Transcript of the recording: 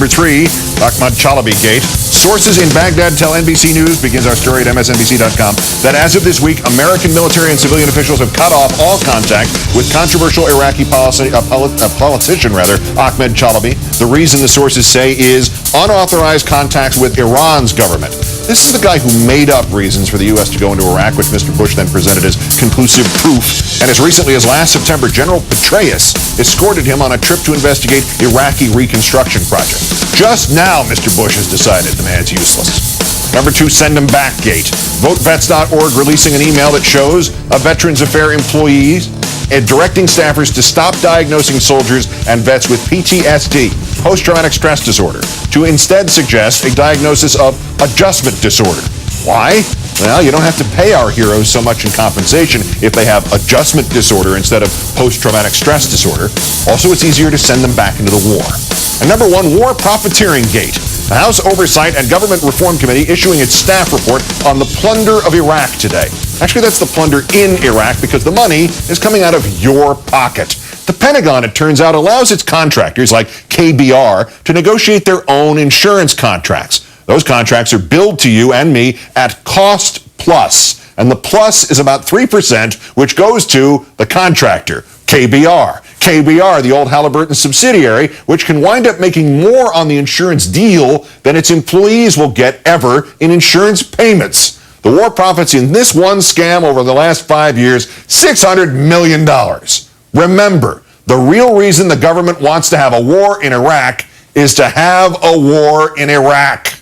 Number 3, Ahmad Chalabi Gate. Sources in Baghdad tell NBC News, begins our story at msnbc.com, that as of this week, American military and civilian officials have cut off all contact with controversial Iraqi politician, Ahmad Chalabi. The reason, the sources say, is unauthorized contacts with Iran's government. This is the guy who made up reasons for the U.S. to go into Iraq, which Mr. Bush then presented as conclusive proof. And as recently as last September, General Petraeus escorted him on a trip to investigate Iraqi reconstruction project. Just now, Mr. Bush has decided the man's useless. Number 2, Send Him Back Gate. VoteVets.org releasing an email that shows a Veterans Affairs employee directing staffers to stop diagnosing soldiers and vets with PTSD, post-traumatic stress disorder, to instead suggest a diagnosis of adjustment disorder. Why? Well, you don't have to pay our heroes so much in compensation if they have adjustment disorder instead of post-traumatic stress disorder. Also, it's easier to send them back into the war. And number 1, War Profiteering Gate. The House Oversight and Government Reform Committee issuing its staff report on the plunder of Iraq today. Actually, that's the plunder in Iraq because the money is coming out of your pocket. The Pentagon, it turns out, allows its contractors like KBR to negotiate their own insurance contracts. Those contracts are billed to you and me at cost plus, and the plus is about 3%, which goes to the contractor, KBR. KBR, the old Halliburton subsidiary, which can wind up making more on the insurance deal than its employees will get ever in insurance payments. The war profits in this one scam over the last 5 years, $600 million. Remember, the real reason the government wants to have a war in Iraq is to have a war in Iraq.